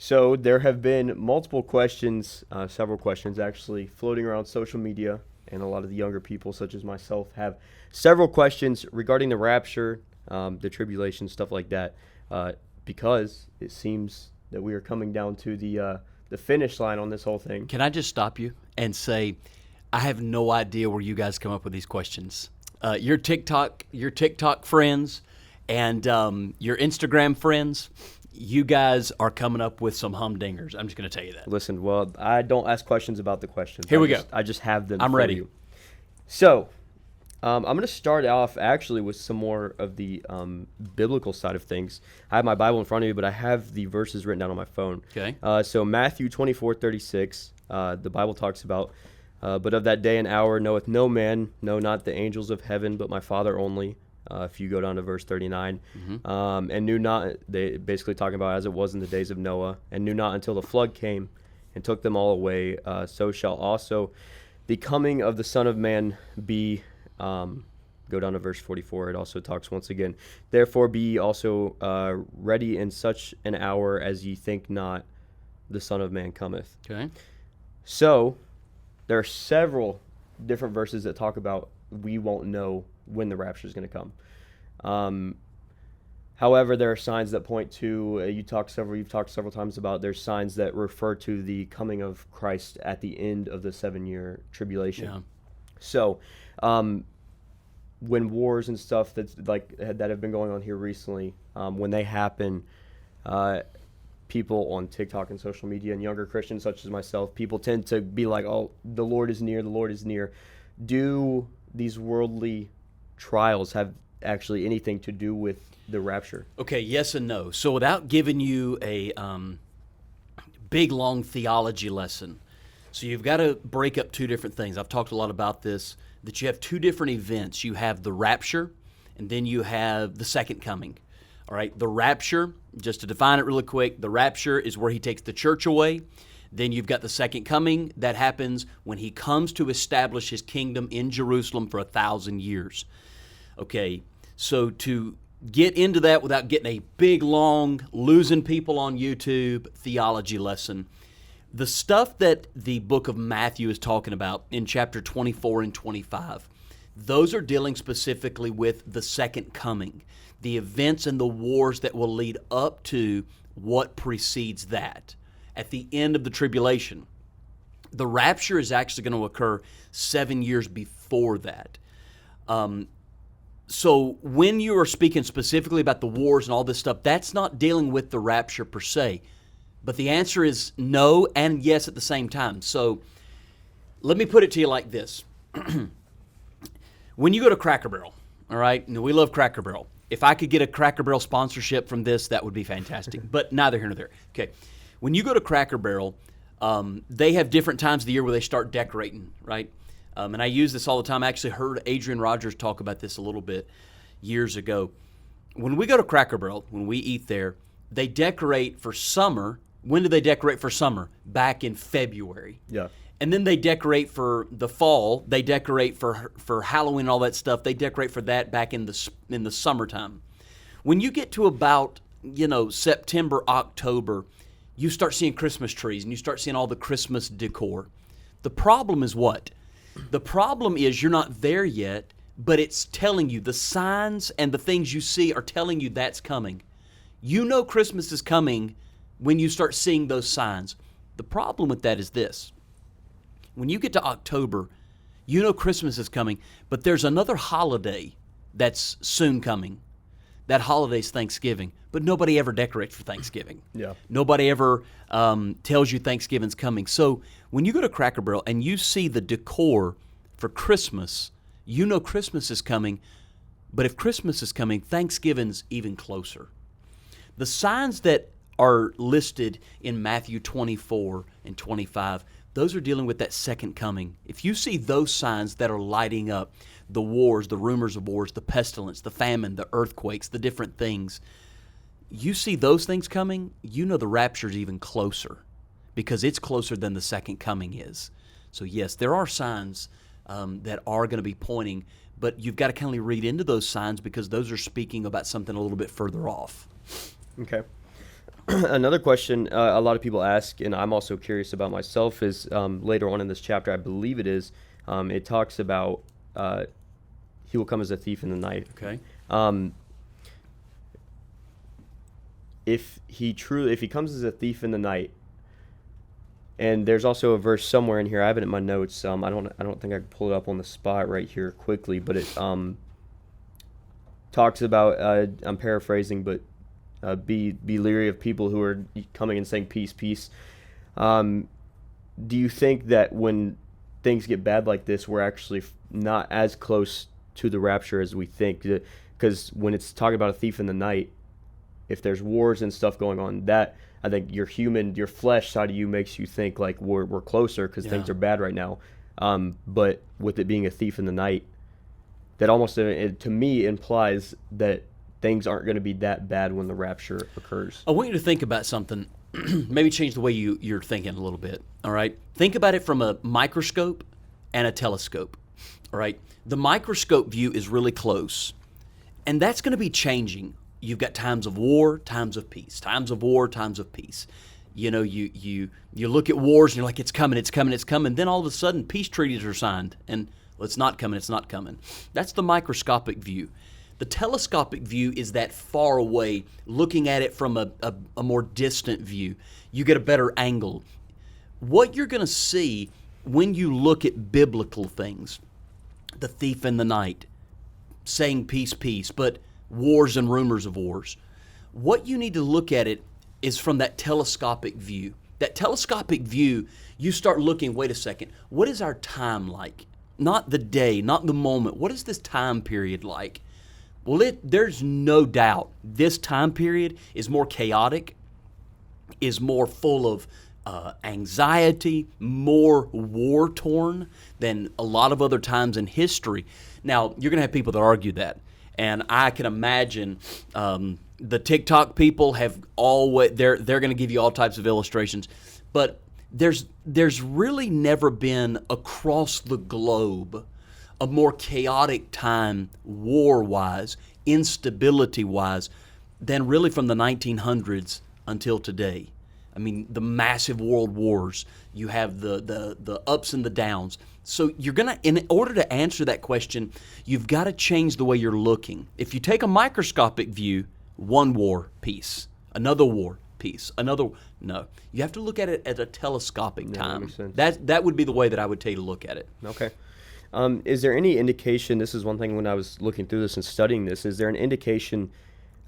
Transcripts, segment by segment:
So there have been multiple questions, several questions actually, floating around social media, and a lot of the younger people, such as myself, have several questions regarding the rapture, the tribulation, stuff like that, because it seems that we are coming down to the finish line on this whole thing. Can I just stop you and say, I have no idea where you guys come up with these questions. Your TikTok friends and your Instagram friends, you guys are coming up with some humdingers. I'm just going to tell you that. Listen, well, I don't ask questions about the questions. Here we go. I just have them. I'm for ready. You. So, I'm going to start off actually with some more of the biblical side of things. I have my Bible in front of me, but I have the verses written down on my phone. Okay. So Matthew 24:36, the Bible talks about, but of that day and hour knoweth no man, no, not the angels of heaven, but my Father only. If you go down to verse 39, and knew not, they basically talking about as it was in the days of Noah, and knew not until the flood came and took them all away, so shall also the coming of the Son of Man be. Go down to verse 44. It also talks once again, therefore be ye also ready in such an hour as ye think not the Son of Man cometh. Okay. So there are several different verses that talk about we won't know when the rapture is going to come. However, there are signs that point to, you've talked several times about, there's signs that refer to the coming of Christ at the end of the 7-year tribulation. Yeah. So, when wars and stuff that have been going on here recently, when they happen, people on TikTok and social media and younger Christians such as myself, people tend to be like, "Oh, the Lord is near. The Lord is near." Do these worldly trials have actually anything to do with the rapture? Okay, yes and no. So without giving you a big, long theology lesson, so you've got to break up two different things. I've talked a lot about this, that you have two different events. You have the rapture, and then you have the second coming. All right, the rapture, just to define it really quick, the rapture is where he takes the church away. Then you've got the second coming. That happens when he comes to establish his kingdom in Jerusalem for 1,000 years. Okay, so to get into that without getting a big, long, losing people on YouTube theology lesson, the stuff that the book of Matthew is talking about in chapter 24 and 25, those are dealing specifically with the second coming, the events and the wars that will lead up to what precedes that. At the end of the tribulation, the rapture is actually going to occur 7 years before that. So when you are speaking specifically about the wars and all this stuff, that's not dealing with the rapture per se. But the answer is no and yes at the same time. So let me put it to you like this. When you go to Cracker Barrel, all right, and we love Cracker Barrel. If I could get a Cracker Barrel sponsorship from this, that would be fantastic. But neither here nor there. Okay. When you go to Cracker Barrel, they have different times of the year where they start decorating, right? And I use this all the time. I actually heard Adrian Rogers talk about this a little bit years ago. When we go to Cracker Barrel, when we eat there, they decorate for summer. When do they decorate for summer? Back in February. Yeah. And then they decorate for the fall. They decorate for Halloween and all that stuff. They decorate for that back in the summertime. When you get to about, September, October, you start seeing Christmas trees and you start seeing all the Christmas decor. The problem is what? The problem is you're not there yet, but it's telling you, the signs and the things you see are telling you that's coming. You know Christmas is coming when you start seeing those signs. The problem with that is this. When you get to October, you know Christmas is coming, but there's another holiday that's soon coming. That holiday's Thanksgiving, but nobody ever decorates for Thanksgiving. Yeah. Nobody ever tells you Thanksgiving's coming. So when you go to Cracker Barrel and you see the decor for Christmas, you know Christmas is coming, but if Christmas is coming, Thanksgiving's even closer. The signs that are listed in Matthew 24 and 25, those are dealing with that second coming. If you see those signs that are lighting up, the wars, the rumors of wars, the pestilence, the famine, the earthquakes, the different things, you see those things coming, you know the rapture's even closer because it's closer than the second coming is. So yes, there are signs that are going to be pointing, but you've got to kind of read into those signs because those are speaking about something a little bit further off. Okay. Another question a lot of people ask, and I'm also curious about myself, is later on in this chapter, I believe it is, it talks about he will come as a thief in the night. Okay. If he comes as a thief in the night, and there's also a verse somewhere in here, I have it in my notes. I don't think I can pull it up on the spot right here quickly, but it talks about, I'm paraphrasing, but be leery of people who are coming and saying peace, peace. Do you think that when things get bad like this, we're actually not as close to the rapture as we think? Because when it's talking about a thief in the night, if there's wars and stuff going on, that I think your flesh side of you makes you think like we're closer because things are bad right now. But with it being a thief in the night, that almost to me implies that things aren't going to be that bad when the rapture occurs. I want you to think about something. Maybe change the way you're thinking a little bit. All right. Think about it from a microscope and a telescope. All right. The microscope view is really close, and that's going to be changing. You've got times of war, times of peace, times of war, times of peace. You know, you look at wars and you're like, it's coming, it's coming, it's coming. Then all of a sudden, peace treaties are signed, and well, it's not coming, it's not coming. That's the microscopic view. The telescopic view is that far away, looking at it from a more distant view. You get a better angle. What you're going to see when you look at biblical things, the thief in the night, saying peace, peace, but wars and rumors of wars. What you need to look at it is from that telescopic view. That telescopic view, you start looking, wait a second, what is our time like? Not the day, not the moment. What is this time period like? Well, there's no doubt this time period is more chaotic, is more full of anxiety, more war-torn than a lot of other times in history. Now, you're going to have people that argue that. And I can imagine the TikTok people have they're going to give you all types of illustrations, but there's really never been across the globe a more chaotic time, war-wise, instability-wise, than really from the 1900s until today. I mean, the massive world wars. You have the ups and the downs. So you're going to, in order to answer that question, you've got to change the way you're looking. If you take a microscopic view, one war, peace. Another war, peace. No. You have to look at it at a telescopic time. That makes sense. That would be the way that I would tell you to look at it. Okay. Is there any indication, this is one thing when I was looking through this and studying this, is there an indication,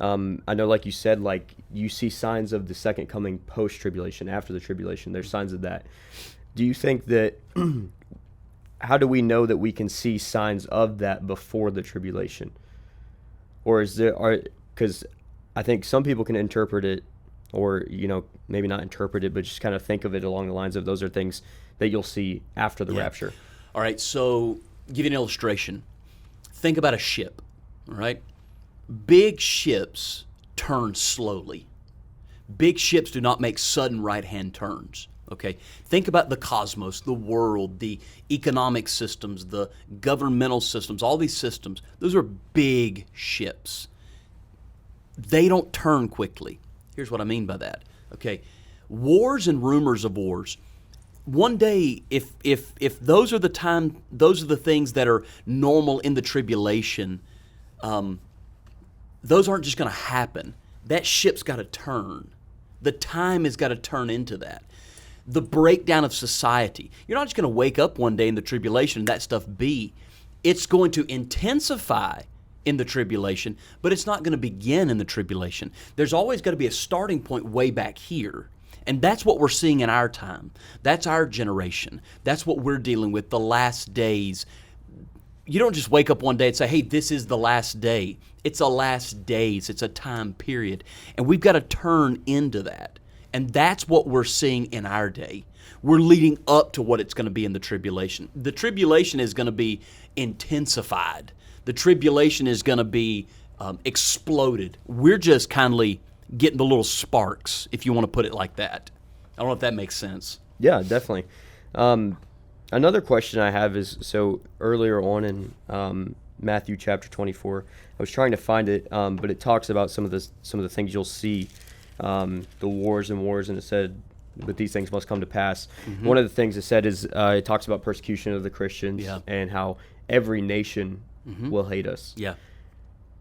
I know like you said, like you see signs of the second coming post-tribulation, after the tribulation, there's signs of that. Do you think that, how do we know that we can see signs of that before the tribulation? Or is there, because I think some people can interpret it, or, maybe not interpret it, but just kind of think of it along the lines of those are things that you'll see after the rapture. All right, so give you an illustration. Think about a ship, all right? Big ships turn slowly. Big ships do not make sudden right-hand turns, okay? Think about the cosmos, the world, the economic systems, the governmental systems, all these systems. Those are big ships. They don't turn quickly. Here's what I mean by that, okay? Wars and rumors of wars. One day, if those are the things that are normal in the tribulation, those aren't just going to happen. That ship's got to turn. The time has got to turn into that. The breakdown of society. You're not just going to wake up one day in the tribulation and that stuff be. It's going to intensify in the tribulation, but it's not going to begin in the tribulation. There's always got to be a starting point way back here. And that's what we're seeing in our time. That's our generation. That's what we're dealing with, the last days. You don't just wake up one day and say, hey, this is the last day. It's a last days. It's a time period. And we've got to turn into that. And that's what we're seeing in our day. We're leading up to what it's going to be in the tribulation. The tribulation is going to be intensified. The tribulation is going to be exploded. We're just kindly getting the little sparks, if you want to put it like that. I don't know if that makes sense. Yeah, definitely. Another question I have is, so earlier on in Matthew chapter 24, I was trying to find it, but it talks about some of the things you'll see the wars and wars, and it said, but these things must come to pass. One of the things it said is it talks about persecution of the Christians and how every nation will hate us. Yeah.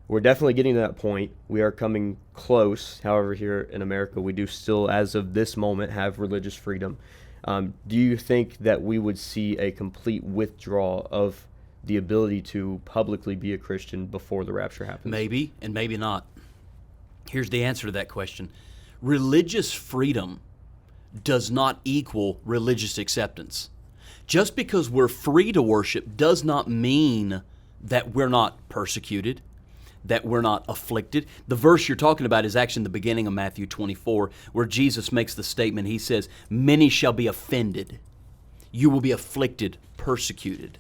We're definitely getting to that point. We are coming close. However, here in America, we do still, as of this moment, have religious freedom. Do you think that we would see a complete withdrawal of the ability to publicly be a Christian before the rapture happens? Maybe, and maybe not. Here's the answer to that question. Religious freedom does not equal religious acceptance. Just because we're free to worship does not mean that we're not persecuted, that we're not afflicted. The verse you're talking about is actually in the beginning of Matthew 24, where Jesus makes the statement. He says, many shall be offended. You will be afflicted, persecuted.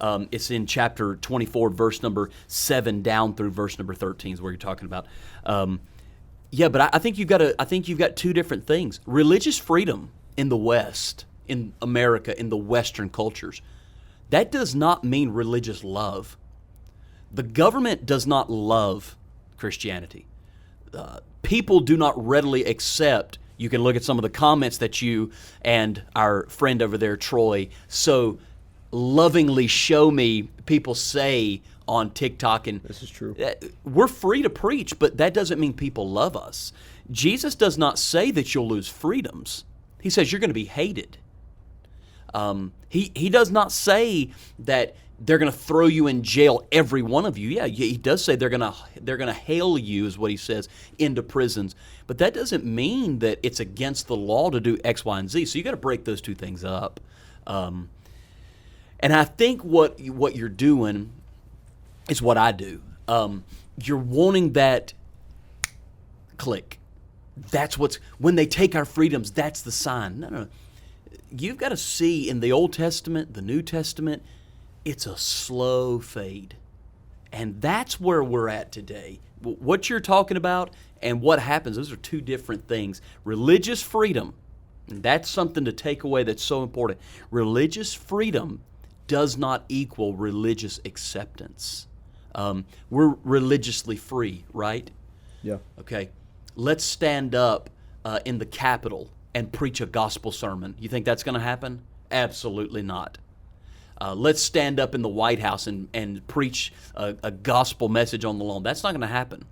It's in chapter 24, verse number 7 down through verse number 13 is where you're talking about. But I think you've got two different things. Religious freedom in the West, in America, in the Western cultures, that does not mean religious love. The government does not love Christianity. People do not readily accept. You can look at some of the comments that you and our friend over there, Troy, so lovingly show me people say on TikTok. And this is true. We're free to preach, but that doesn't mean people love us. Jesus does not say that you'll lose freedoms. He says you're going to be hated. He does not say that they're going to throw you in jail, every one of you. Yeah, he does say they're going to hail you, is what he says, into prisons. But that doesn't mean that it's against the law to do X, Y, and Z. So you got to break those two things up. And I think what you're doing is what I do. You're wanting that click. That's when they take our freedoms, that's the sign. No. You've got to see in the Old Testament, the New Testament, it's a slow fade. And that's where we're at today. What you're talking about and what happens, those are two different things. Religious freedom, and that's something to take away that's so important. Religious freedom does not equal religious acceptance. We're religiously free, right? Yeah. Okay. Let's stand up in the Capitol and preach a gospel sermon. You think that's going to happen? Absolutely not. Let's stand up in the White House and preach a gospel message on the lawn. That's not going to happen.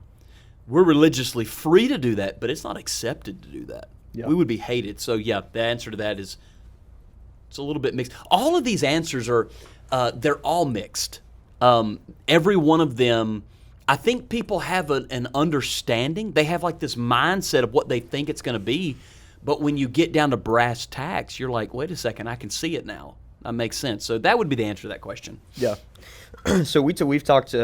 We're religiously free to do that, but it's not accepted to do that. Yeah. We would be hated. So, yeah, the answer to that is it's a little bit mixed. All of these answers are, they're all mixed. Every one of them, I think people have an understanding. They have like this mindset of what they think it's going to be. But when you get down to brass tacks, you're like, wait a second, I can see it now. That makes sense. So that would be the answer to that question. Yeah. So we've talked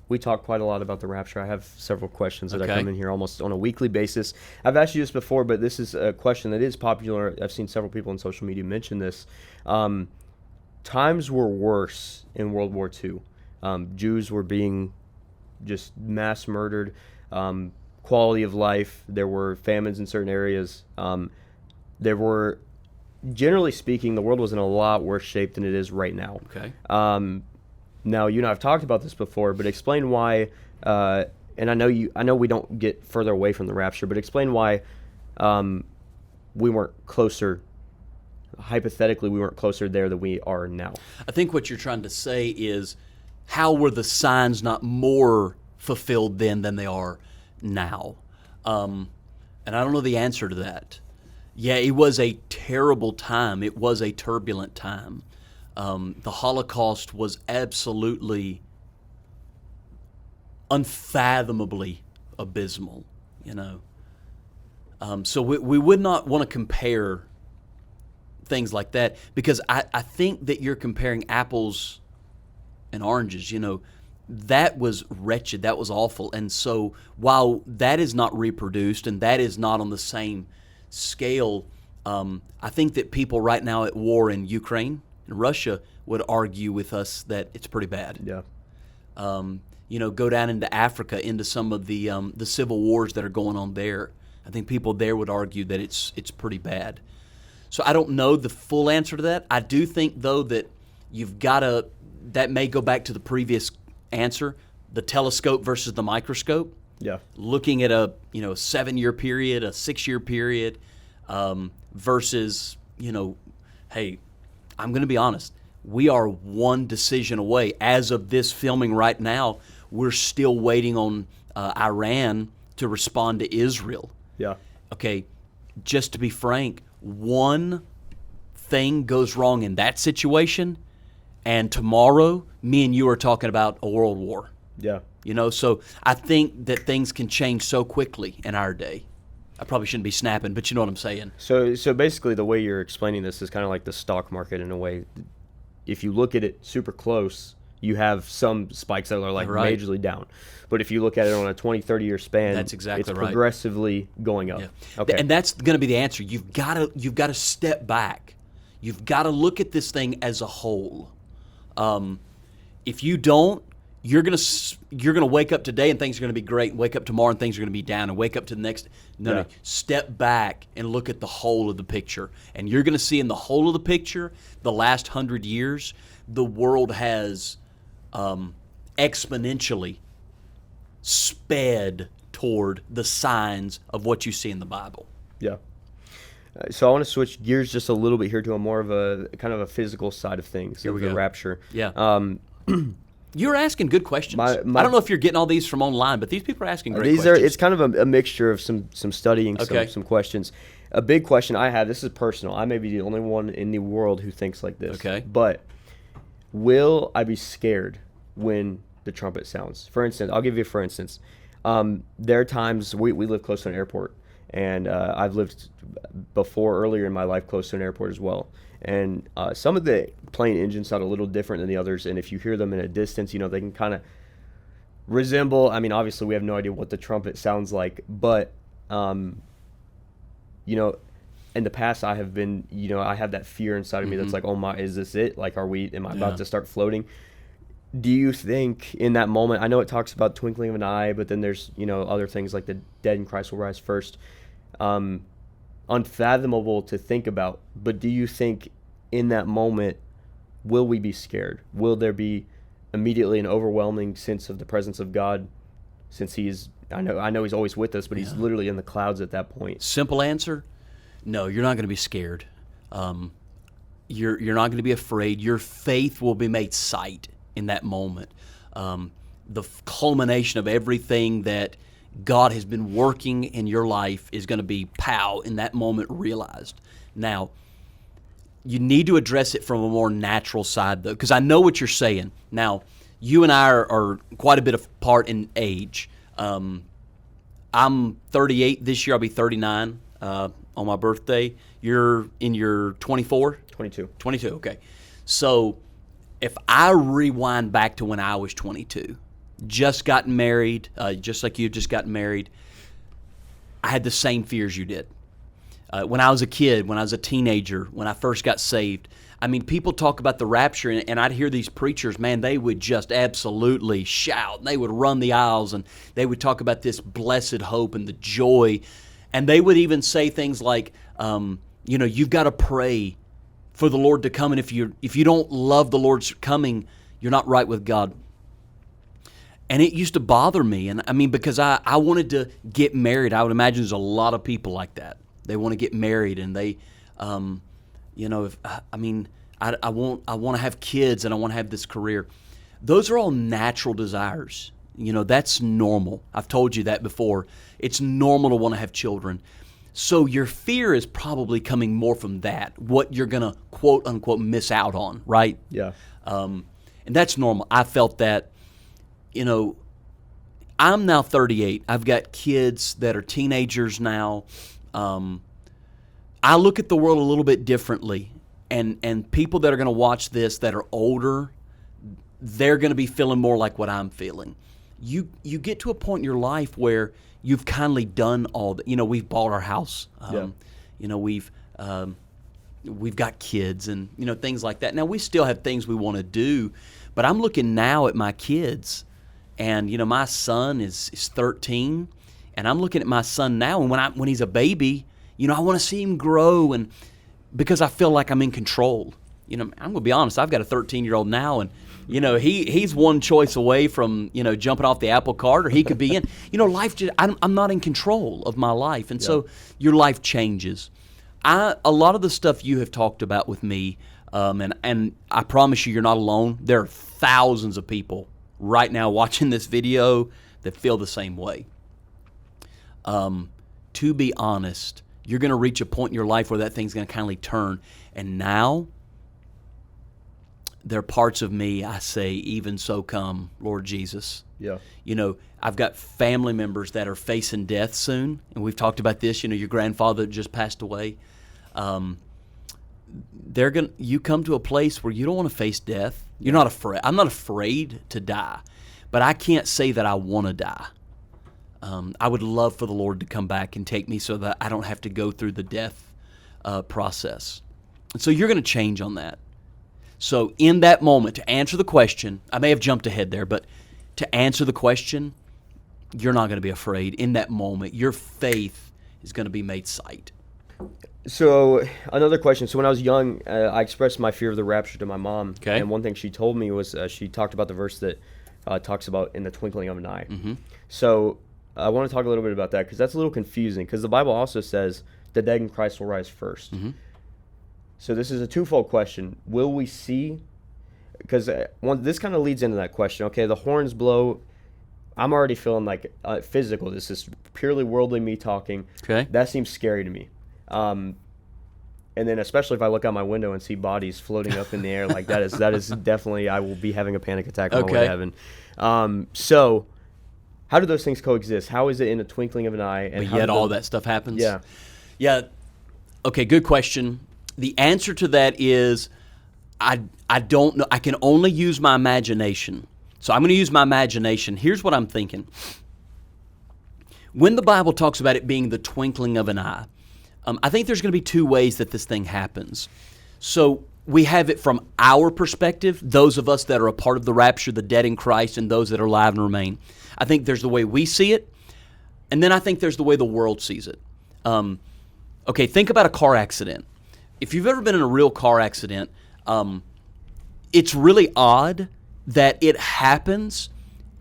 we talk quite a lot about the rapture. I have several questions that I come in here almost on a weekly basis. I've asked you this before, but this is a question that is popular. I've seen several people on social media mention this. Times were worse in World War II. Jews were being just mass murdered. Quality of life. There were famines in certain areas. There were, generally speaking, the world was in a lot worse shape than it is right now. Okay. Now, you and I have talked about this before, but explain why. And I know we don't get further away from the rapture, but explain why we weren't closer. Hypothetically, we weren't closer there than we are now. I think what you're trying to say is, how were the signs not more fulfilled then than they are now? And I don't know the answer to that. Yeah, it was a terrible time. It was a turbulent time. The Holocaust was absolutely unfathomably abysmal, you know. So we would not want to compare things like that, because I think that you're comparing apples and oranges, you know. That was wretched. That was awful. And so while that is not reproduced and that is not on the same scale, I think that people right now at war in Ukraine and Russia would argue with us that it's pretty bad. Yeah. You know, go down into Africa, into some of the civil wars that are going on there. I think people there would argue that it's pretty bad. So I don't know the full answer to that. I do think, though, that you've got that may go back to the previous answer, the telescope versus the microscope. Yeah. Looking at a 7-year period, a 6-year period, versus hey, I'm going to be honest. We are one decision away. As of this filming right now, we're still waiting on Iran to respond to Israel. Yeah. Okay, just to be frank, one thing goes wrong in that situation, and tomorrow, me and you are talking about a world war. Yeah. So I think that things can change so quickly in our day. I probably shouldn't be snapping, but you know what I'm saying. So basically, the way you're explaining this is kind of like the stock market in a way. If you look at it super close, you have some spikes that are like Right. majorly down. But if you look at it on a 20, 30-year span, That's exactly it's right. progressively going up. Yeah. Okay. And that's going to be the answer. You've got to step back. You've got to look at this thing as a whole. If you don't, you're gonna wake up today and things are gonna be great, and wake up tomorrow and things are gonna be down, and wake up to the next. No, step back and look at the whole of the picture, and you're gonna see in the whole of the picture, the last 100 years, the world has exponentially sped toward the signs of what you see in the Bible. Yeah. So I want to switch gears just a little bit here to a more of a kind of a physical side of things. Here we the go. Rapture. Yeah. You're asking good questions. I don't know if you're getting all these from online, but these people are asking great questions. It's kind of a mixture of some studying, some questions. A big question I have, this is personal. I may be the only one in the world who thinks like this. Okay. But will I be scared when the trumpet sounds? For instance, I'll give you for instance. There are times we live close to an airport, and I've lived earlier in my life close to an airport as well. And some of the plane engines sound a little different than the others, and if you hear them in a distance, they can kind of resemble. I mean, obviously, we have no idea what the trumpet sounds like, but in the past, I have been, I have that fear inside of me that's like, oh my, is this it? Like, am I about to start floating? Do you think in that moment? I know it talks about twinkling of an eye, but then there's other things like the dead in Christ will rise first. Unfathomable to think about, but do you think in that moment will we be scared? Will there be immediately an overwhelming sense of the presence of God, since I know he's always with us, but he's literally in the clouds at that point? Simple answer: no, you're not going to be scared. You're not going to be afraid. Your faith will be made sight in that moment. The culmination of everything that God has been working in your life is going to be in that moment realized. Now, you need to address it from a more natural side, though, because I know what you're saying. Now, you and I are quite a bit apart in age. I'm 38 this year. I'll be 39 on my birthday. You're in your 24? 22. 22, okay. So if I rewind back to when I was 22, just gotten married, just like you just gotten married, I had the same fears you did. When I was a kid, when I was a teenager, when I first got saved, I mean, people talk about the rapture, and I'd hear these preachers, man, they would just absolutely shout, and they would run the aisles, and they would talk about this blessed hope and the joy, and they would even say things like, you've got to pray for the Lord to come, and if you don't love the Lord's coming, you're not right with God. And it used to bother me, and I mean, because I wanted to get married. I would imagine there's a lot of people like that. They want to get married, and they, I want to have kids, and I want to have this career. Those are all natural desires. That's normal. I've told you that before. It's normal to want to have children. So your fear is probably coming more from that, what you're going to, quote, unquote, miss out on, right? Yeah. And that's normal. I felt that. I'm now 38. I've got kids that are teenagers now. I look at the world a little bit differently, and people that are going to watch this that are older, they're going to be feeling more like what I'm feeling. You get to a point in your life where you've kindly done all that. We've bought our house. We've got kids and things like that. Now we still have things we want to do, but I'm looking now at my kids. And my son is 13, and I'm looking at my son now. And when he's a baby, I want to see him grow, and because I feel like I'm in control. I'm going to be honest. I've got a 13-year-old now, and he's one choice away from jumping off the apple cart, or he could be in. Life. I'm not in control of my life, and so your life changes. A lot of the stuff you have talked about with me, and I promise you're not alone. There are thousands of people right now watching this video that feel the same way. To be honest, you're going to reach a point in your life where that thing's going to kindly turn. And now, there are parts of me, I say, even so come, Lord Jesus. Yeah. I've got family members that are facing death soon. And we've talked about this. Your grandfather just passed away. You come to a place where you don't want to face death. You're not afraid. I'm not afraid to die. But I can't say that I want to die. I would love for the Lord to come back and take me so that I don't have to go through the death process. And so you're going to change on that. So in that moment, to answer the question, I may have jumped ahead there, but to answer the question, you're not going to be afraid. In that moment, your faith is going to be made sight. So another question. So when I was young, I expressed my fear of the rapture to my mom. Okay. And one thing she told me was she talked about the verse that talks about in the twinkling of an eye. Mm-hmm. So I want to talk a little bit about that because that's a little confusing because the Bible also says the dead in Christ will rise first. Mm-hmm. So this is a twofold question. Will we see? Because this kind of leads into that question. Okay, the horns blow. I'm already feeling like physical. This is purely worldly me talking. Okay. That seems scary to me. And then especially if I look out my window and see bodies floating up in the air like that is definitely, I will be having a panic attack on my way to heaven. So how do those things coexist? How is it in a twinkling of an eye? And but yet all that stuff happens? Yeah. Yeah. Okay, good question. The answer to that is I don't know. I can only use my imagination. So I'm going to use my imagination. Here's what I'm thinking. When the Bible talks about it being the twinkling of an eye, I think there's going to be two ways that this thing happens. So we have it from our perspective, those of us that are a part of the rapture, the dead in Christ, and those that are alive and remain. I think there's the way we see it, and then I think there's the way the world sees it. Okay, think about a car accident. If you've ever been in a real car accident, it's really odd that it happens,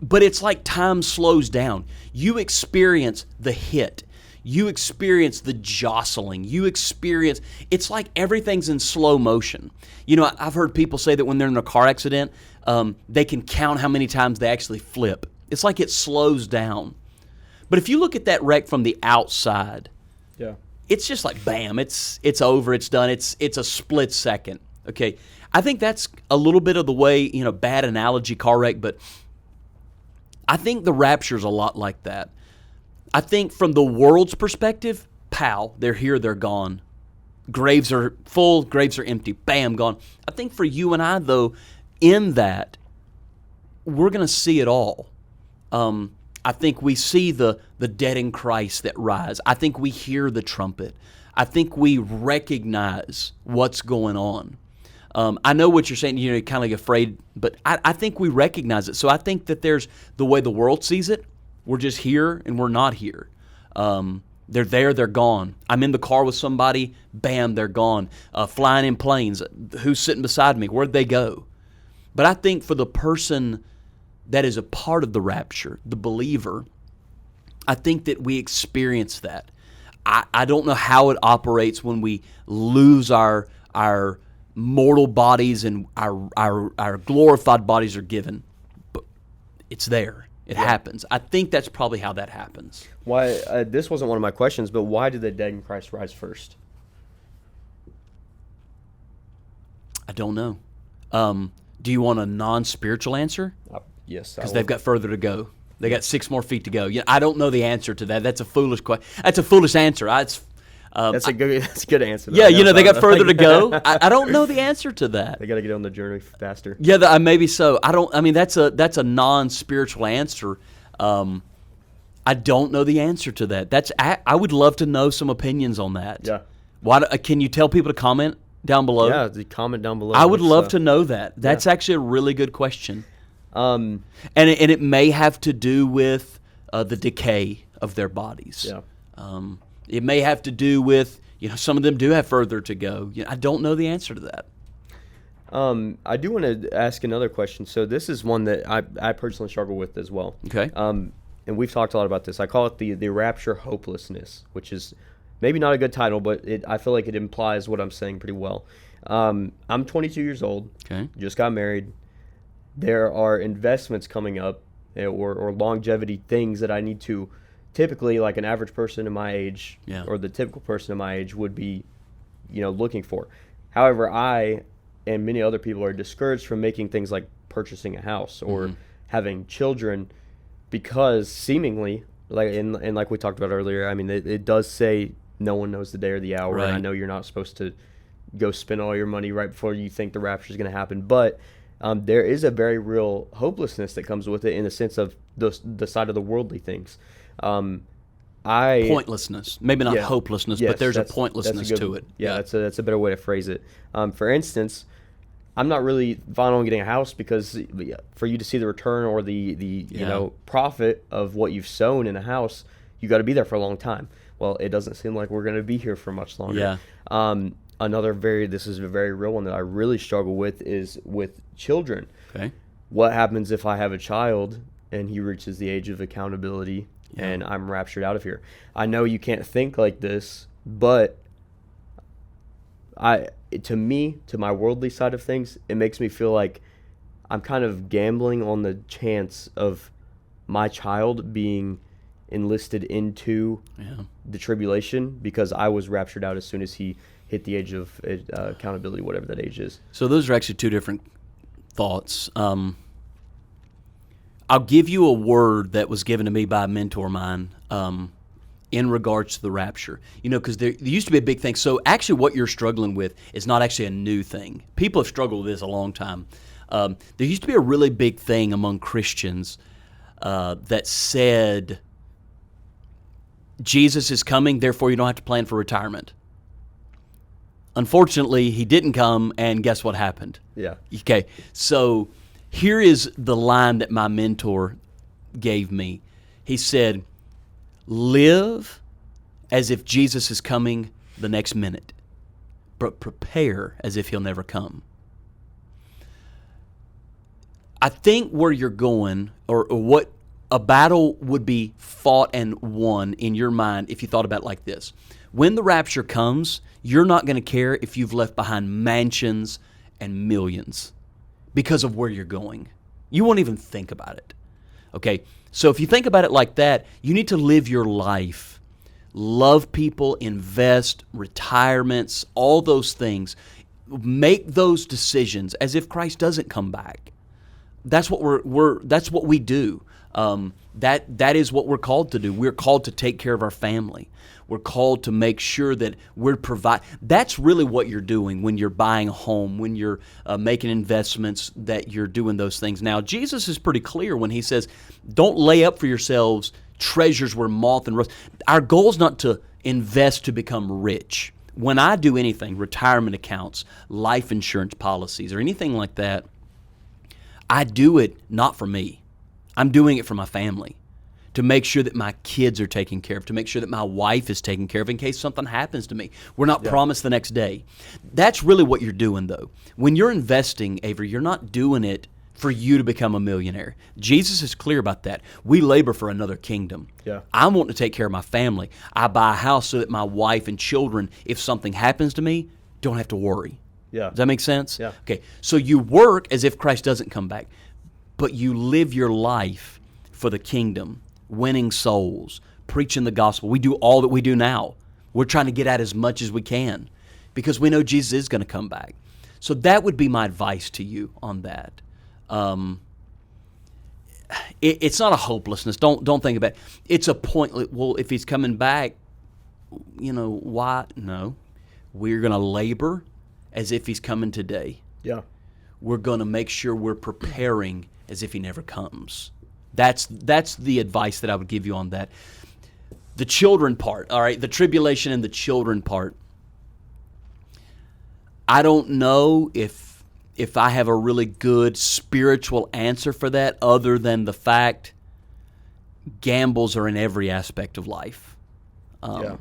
but it's like time slows down. You experience the hit. You experience the jostling. It's like everything's in slow motion. I've heard people say that when they're in a car accident, they can count how many times they actually flip. It's like it slows down. But if you look at that wreck from the outside, yeah, it's just like bam, it's over, it's done. It's a split second. Okay, I think that's a little bit of the way, bad analogy, car wreck, but I think the rapture's a lot like that. I think from the world's perspective, pow, they're here, they're gone. Graves are full, graves are empty, bam, gone. I think for you and I, though, in that, we're going to see it all. I think we see the dead in Christ that rise. I think we hear the trumpet. I think we recognize what's going on. I know what you're saying, you're kind of afraid, but I think we recognize it. So I think that there's the way the world sees it. We're just here and we're not here. They're there, they're gone. I'm in the car with somebody, bam, they're gone. Flying in planes, who's sitting beside me? Where'd they go? But I think for the person that is a part of the rapture, the believer, I think that we experience that. I don't know how it operates when we lose our mortal bodies and our glorified bodies are given, but it's there. It happens. I think that's probably how that happens. Why? This wasn't one of my questions, but why did the dead in Christ rise first? I don't know. Do you want a non-spiritual answer? Yes. Because they've got further to go. They got 6 more feet to go. I don't know the answer to that. That's a foolish question. That's a foolish answer. That's a good answer. Though. Yeah, they got further to go. I don't know the answer to that. They got to get on the journey faster. Yeah, maybe so. That's a non-spiritual answer. I don't know the answer to that. I would love to know some opinions on that. Yeah. Can you tell people to comment down below? Yeah, comment down below. I would love to know that. That's actually a really good question. And it may have to do with the decay of their bodies. Yeah. It may have to do with, some of them do have further to go. I don't know the answer to that. I do want to ask another question. So this is one that I personally struggle with as well. Okay. And we've talked a lot about this. I call it the Rapture hopelessness, which is maybe not a good title, but I feel like it implies what I'm saying pretty well. I'm 22 years old. Okay. Just got married. There are investments coming up or longevity things that I need to typically, like an average person in my age or the typical person in my age would be, looking for. However, I and many other people are discouraged from making things like purchasing a house or having children because seemingly, like we talked about earlier, I mean, it does say no one knows the day or the hour. Right. And I know you're not supposed to go spend all your money right before you think the rapture is going to happen. But there is a very real hopelessness that comes with it in the sense of the side of the worldly things. Pointlessness. Maybe not hopelessness, yes, but there's a pointlessness to it. Yeah, that's a better way to phrase it. For instance, I'm not really fond on getting a house because for you to see the return or the profit of what you've sown in a house, you got to be there for a long time. Well, it doesn't seem like we're going to be here for much longer. Yeah. This is a very real one that I really struggle with is with children. Okay. What happens if I have a child and he reaches the age of accountability and I'm raptured out of here? I know you can't think like this, but to my worldly side of things, it makes me feel like I'm kind of gambling on the chance of my child being enlisted into the tribulation because I was raptured out as soon as he hit the age of accountability, whatever that age is. So those are actually two different thoughts. I'll give you a word that was given to me by a mentor of mine in regards to the rapture. Because there used to be a big thing. So actually what you're struggling with is not actually a new thing. People have struggled with this a long time. There used to be a really big thing among Christians that said, Jesus is coming, therefore you don't have to plan for retirement. Unfortunately, he didn't come, and guess what happened? Yeah. Okay, so here is the line that my mentor gave me. He said, live as if Jesus is coming the next minute, but prepare as if he'll never come. I think where you're going, or what a battle would be fought and won in your mind if you thought about it like this. When the rapture comes, you're not going to care if you've left behind mansions and millions because of where you're going. You won't even think about it. Okay, so if you think about it like that, you need to live your life. Love people, invest, retirements, all those things. Make those decisions as if Christ doesn't come back. That's what that's what we do. That is what we're called to do. We're called to take care of our family. We're called to make sure that we're provide. That's really what you're doing when you're buying a home, when you're making investments, that you're doing those things. Now, Jesus is pretty clear when he says, don't lay up for yourselves treasures where moth and rust. Our goal is not to invest to become rich. When I do anything, retirement accounts, life insurance policies, or anything like that, I do it not for me. I'm doing it for my family, to make sure that my kids are taken care of, to make sure that my wife is taken care of in case something happens to me. We're not promised the next day. That's really what you're doing, though. When you're investing, Avery, you're not doing it for you to become a millionaire. Jesus is clear about that. We labor for another kingdom. Yeah. I want to take care of my family. I buy a house so that my wife and children, if something happens to me, don't have to worry. Yeah. Does that make sense? Yeah. Okay. So you work as if Christ doesn't come back, but you live your life for the kingdom, winning souls, preaching the gospel. We do all that we do now. We're trying to get out as much as we can because we know Jesus is going to come back. So that would be my advice to you on that. It's not a hopelessness. Don't think about it. It's a point. Well, if he's coming back, why? No. We're going to labor as if he's coming today. Yeah. We're going to make sure we're preparing as if he never comes. That's the advice that I would give you on that. The children part, all right, the tribulation and the children part. I don't know if I have a really good spiritual answer for that other than the fact gambles are in every aspect of life. I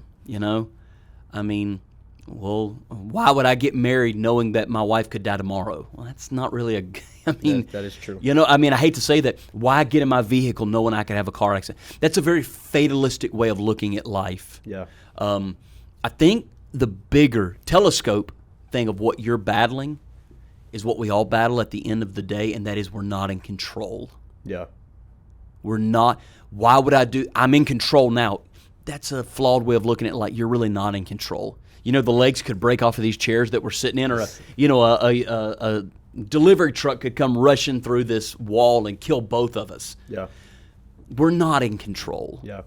mean, Well, why would I get married knowing that my wife could die tomorrow? Well, that's not really a. I mean, that is true. I mean, I hate to say that. Why get in my vehicle knowing I could have a car accident? That's a very fatalistic way of looking at life. Yeah. I think the bigger telescope thing of what you're battling is what we all battle at the end of the day, and that is we're not in control. Yeah. We're not. Why would I do? I'm in control now. That's a flawed way of looking at it. Like, you're really not in control. The legs could break off of these chairs that we're sitting in, or a delivery truck could come rushing through this wall and kill both of us. Yeah. We're not in control. Yeah.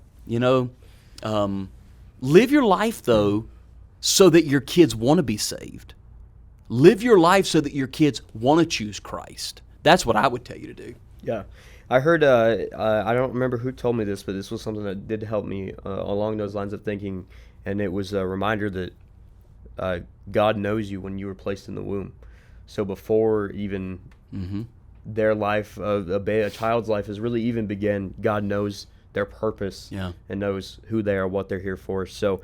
Live your life, though, so that your kids want to be saved. Live your life so that your kids want to choose Christ. That's what I would tell you to do. Yeah. I heard, I don't remember who told me this, but this was something that did help me along those lines of thinking, and it was a reminder that God knows you when you were placed in the womb. So before even their life, a child's life has really even begun, God knows their purpose and knows who they are, what they're here for. So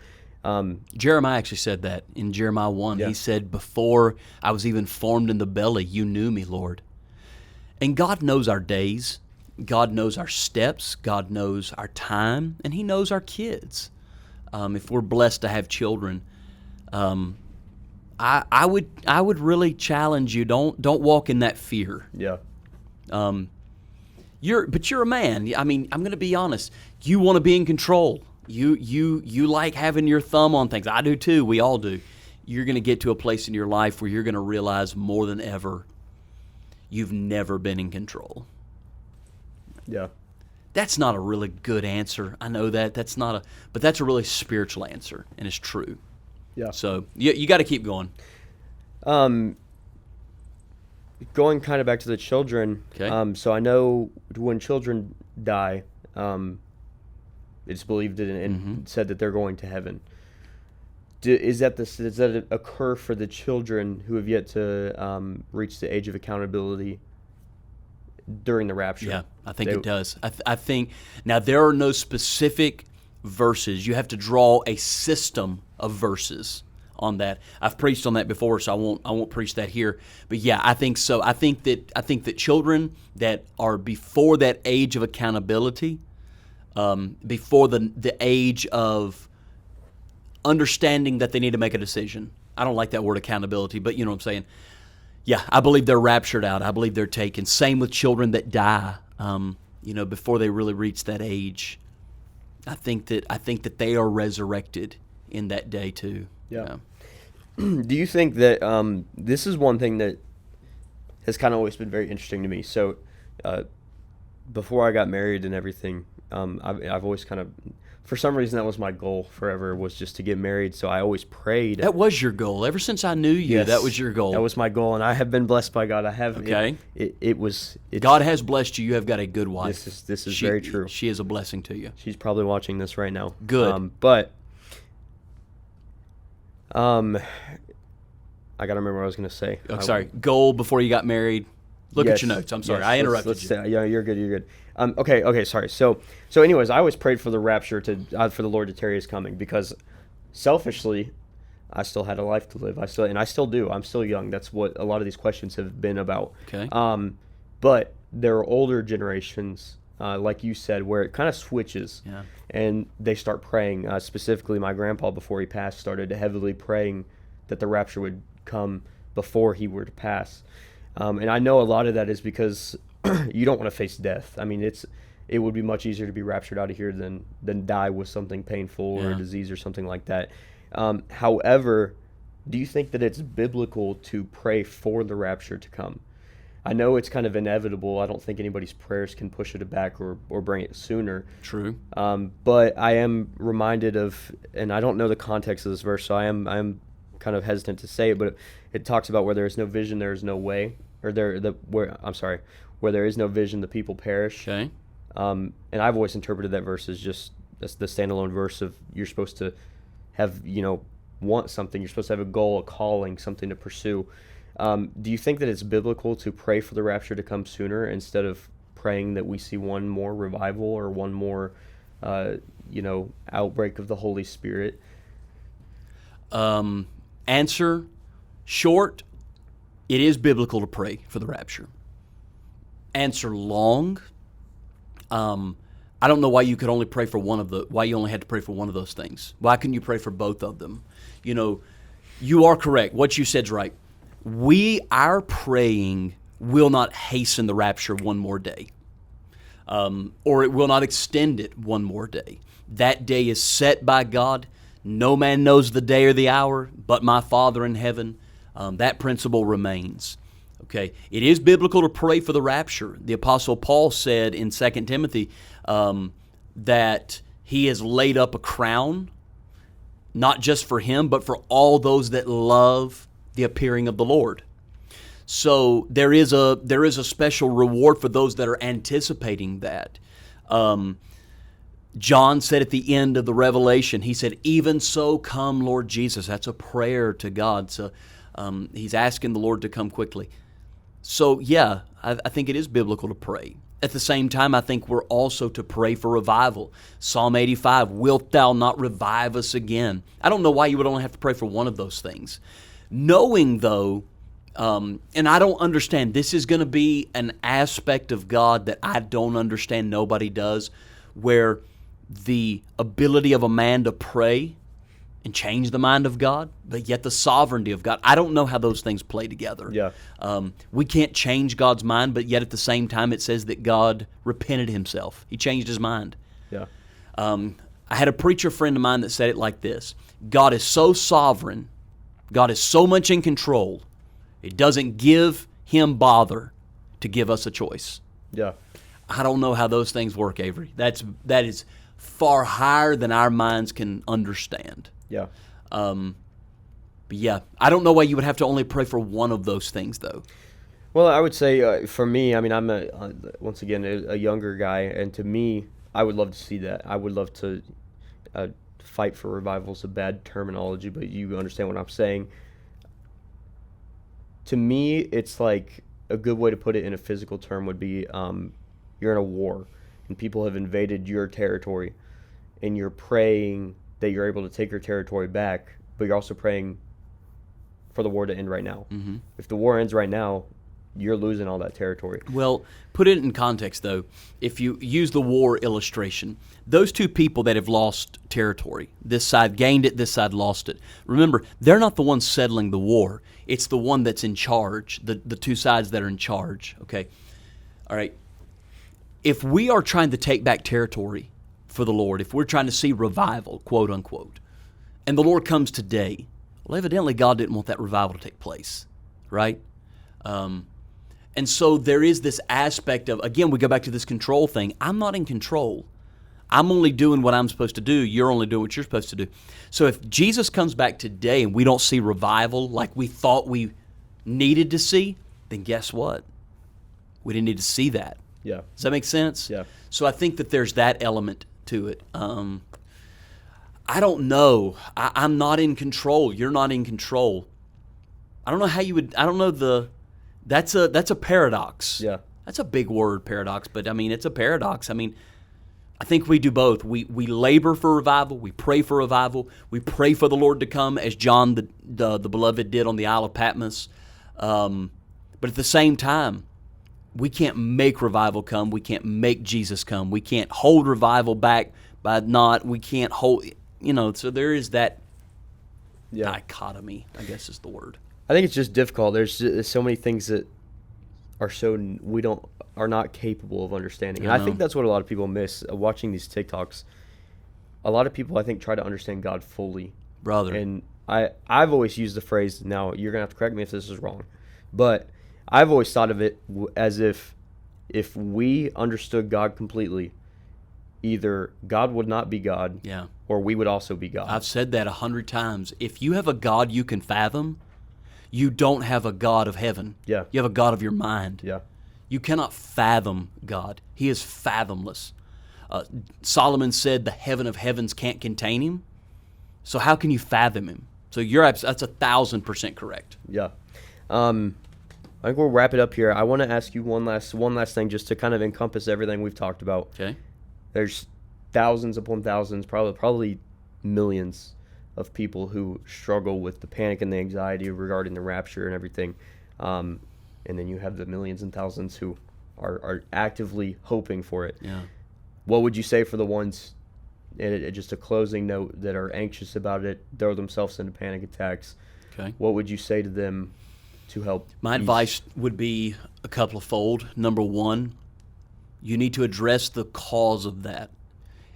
Jeremiah actually said that in Jeremiah 1. He said, before I was even formed in the belly, you knew me, Lord. And God knows our days. God knows our steps. God knows our time. And He knows our kids. If we're blessed to have children, I would really challenge you. Don't walk in that fear. Yeah. You're a man. I mean, I'm going to be honest. You want to be in control. You like having your thumb on things. I do too. We all do. You're going to get to a place in your life where you're going to realize more than ever you've never been in control. Yeah. That's not a really good answer. I know that. But that's a really spiritual answer, and it's true. Yeah. So you got to keep going. Going kind of back to the children. Okay. So I know when children die, it's believed and said that they're going to heaven. Does that occur for the children who have yet to reach the age of accountability during the rapture? Yeah, I think it does. I think now there are no specific verses. You have to draw a system of verses on that. I've preached on that before, so I won't preach that here. But yeah, I think so. I think that children that are before that age of accountability, before the age of understanding that they need to make a decision. I don't like that word accountability, but you know what I'm saying. Yeah, I believe they're raptured out. I believe they're taken. Same with children that die. Before they really reach that age, I think that they are resurrected in that day too. Yeah. Do you think that this is one thing that has kind of always been very interesting to me? So, before I got married and everything, I've always kind of, for some reason, that was my goal forever, was just to get married. So I always prayed. That was your goal. Ever since I knew you, Yes, that was your goal. That was my goal, and I have been blessed by God. I have. Okay. God has blessed you. You have got a good wife. This is very true. She is a blessing to you. She's probably watching this right now. Good. I gotta remember what I was gonna say. Oh, sorry. Goal before you got married. Look at your notes. I'm sorry. I interrupted you. Yeah, you're good. You're good. Okay. Sorry. So anyways, I always prayed for the rapture for the Lord to tarry His coming, because selfishly, I still had a life to live. I still do. I'm still young. That's what a lot of these questions have been about. Okay. But there are older generations, like you said, where it kind of switches. Yeah. And they start praying. Specifically, my grandpa, before he passed, started heavily praying that the rapture would come before he were to pass. And I know a lot of that is because you don't want to face death. I mean, it would be much easier to be raptured out of here than die with something painful or a disease or something like that. However, do you think that it's biblical to pray for the rapture to come? I know it's kind of inevitable. I don't think anybody's prayers can push it back or bring it sooner. True. But I am reminded of, and I don't know the context of this verse, so I am kind of hesitant to say it, but it talks about where there is no vision, there is no way, or where there is no vision, the people perish. Okay. And I've always interpreted that verse as just the standalone verse of you're supposed to have, want something. You're supposed to have a goal, a calling, something to pursue. Do you think that it's biblical to pray for the rapture to come sooner instead of praying that we see one more revival or one more, outbreak of the Holy Spirit? Answer, short, it is biblical to pray for the rapture. Answer, long, I don't know why you could only pray for why you only had to pray for one of those things. Why couldn't you pray for both of them? You know, you are correct. What you said's right. Our praying will not hasten the rapture one more day, or it will not extend it one more day. That day is set by God. No man knows the day or the hour but my Father in heaven. That principle remains. Okay, it is biblical to pray for the rapture. The Apostle Paul said in 2 Timothy that he has laid up a crown, not just for him, but for all those that love the appearing of the Lord. So there is a special reward for those that are anticipating that. John said at the end of the Revelation, he said, "Even so come, Lord Jesus." That's a prayer to God. So he's asking the Lord to come quickly. So yeah, I think it is biblical to pray. At the same time, I think we're also to pray for revival. Psalm 85, "Wilt thou not revive us again?" I don't know why you would only have to pray for one of those things. Knowing though, and I don't understand, this is going to be an aspect of God that I don't understand, nobody does, where the ability of a man to pray and change the mind of God, but yet the sovereignty of God. I don't know how those things play together. Yeah. We can't change God's mind, but yet at the same time it says that God repented himself. He changed his mind. Yeah. I had a preacher friend of mine that said it like this: God is so sovereign, God is so much in control, it doesn't give him bother to give us a choice. Yeah. I don't know how those things work, Avery. That is far higher than our minds can understand. Yeah. But yeah, I don't know why you would have to only pray for one of those things, though. Well, I would say for me, I mean, I'm once again a younger guy, and to me, I would love to see that. I would love to fight for revival. Is a bad terminology, but you understand what I'm saying. To me, it's like a good way to put it in a physical term would be you're in a war, and people have invaded your territory, and you're praying that you're able to take your territory back, but you're also praying for the war to end right now. Mm-hmm. If the war ends right now, you're losing all that territory. Well, put it in context, though. If you use the war illustration, those two people that have lost territory, this side gained it, this side lost it. Remember, they're not the ones settling the war. It's the one that's in charge, the two sides that are in charge. Okay? All right. If we are trying to take back territory for the Lord, if we're trying to see revival, quote unquote, and the Lord comes today, well, evidently God didn't want that revival to take place, right? And so there is this aspect of, again, we go back to this control thing. I'm not in control. I'm only doing what I'm supposed to do. You're only doing what you're supposed to do. So if Jesus comes back today and we don't see revival like we thought we needed to see, then guess what? We didn't need to see that. Yeah. Does that make sense? Yeah. So I think that there's that element to it. I don't know. I'm not in control. You're not in control. I don't know how you would. I don't know That's a paradox. Yeah. That's a big word, paradox. But I mean, it's a paradox. I mean, I think we do both. We labor for revival. We pray for revival. We pray for the Lord to come, as John the beloved did on the Isle of Patmos. But at the same time, we can't make revival come. We can't make Jesus come. We can't hold revival back by not. We can't hold. So there is that dichotomy, I guess is the word. I think it's just difficult. There's so many things that are not capable of understanding. And I think that's what a lot of people miss watching these TikToks. A lot of people, I think, try to understand God fully. Brother. And I've always used the phrase, now you're going to have to correct me if this is wrong, but I've always thought of it as if we understood God completely, either God would not be God, or we would also be God. I've said that 100 times. If you have a God you can fathom, you don't have a God of heaven. Yeah. You have a God of your mind. Yeah. You cannot fathom God. He is fathomless. Solomon said the heaven of heavens can't contain him. So how can you fathom him? So that's 1,000% correct. Yeah. I think we'll wrap it up here. I want to ask you one last thing just to kind of encompass everything we've talked about. Okay. There's thousands upon thousands, probably millions of people who struggle with the panic and the anxiety regarding the rapture and everything. And then you have the millions and thousands who are actively hoping for it. Yeah. What would you say for the ones, and just a closing note, that are anxious about it, throw themselves into panic attacks? Okay. What would you say to them to help? My advice would be a couple of fold. Number one, you need to address the cause of that.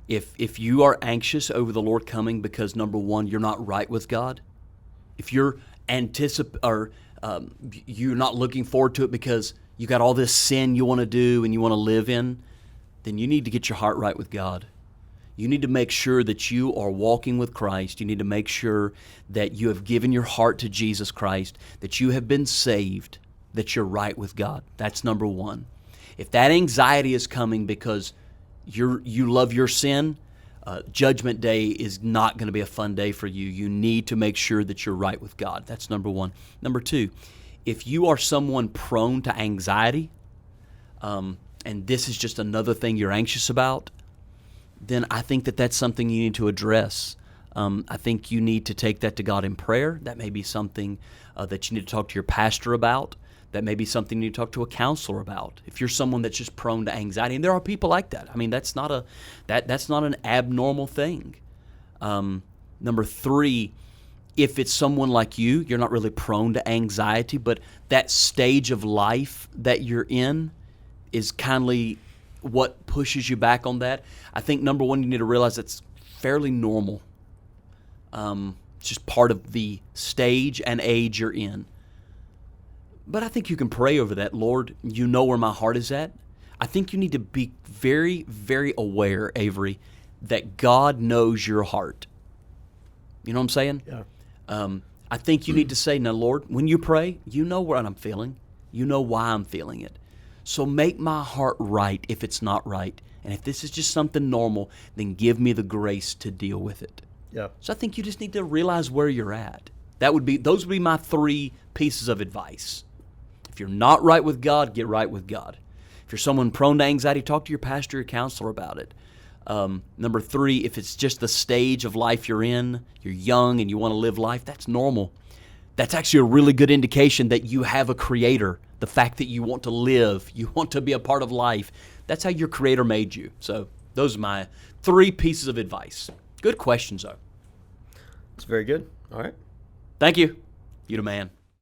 If you are anxious over the Lord coming because, number one, you're not right with God, if you're you're not looking forward to it because you got all this sin you want to do and you want to live in, then you need to get your heart right with God. You need to make sure that you are walking with Christ. You need to make sure that you have given your heart to Jesus Christ, that you have been saved, that you're right with God. That's number one. If that anxiety is coming because you love your sin, Judgment Day is not going to be a fun day for you. You need to make sure that you're right with God. That's number one. Number two, if you are someone prone to anxiety, and this is just another thing you're anxious about, then I think that that's something you need to address. I think you need to take that to God in prayer. That may be something that you need to talk to your pastor about. That may be something you need to talk to a counselor about. If you're someone that's just prone to anxiety, and there are people like that. I mean, that's not an abnormal thing. Number three, if it's someone like you, you're not really prone to anxiety, but that stage of life that you're in is kindly what pushes you back on that. I think number one, you need to realize it's fairly normal. It's just part of the stage and age you're in. But I think you can pray over that. Lord, you know where my heart is at. I think you need to be very, very aware, Avery, that God knows your heart. You know what I'm saying? Yeah. I think you need to say, now, Lord, when you pray, you know what I'm feeling. You know why I'm feeling it. So make my heart right if it's not right. And if this is just something normal, then give me the grace to deal with it. Yeah. So I think you just need to realize where you're at. Those would be my 3 pieces of advice. If you're not right with God, get right with God. If you're someone prone to anxiety, talk to your pastor or counselor about it. Number 3, if it's just the stage of life you're in, you're young and you want to live life, that's normal. That's actually a really good indication that you have a creator. The fact that you want to live, you want to be a part of life, that's how your creator made you. So those are my 3 pieces of advice. Good questions, though. It's very good. All right. Thank you. You the man.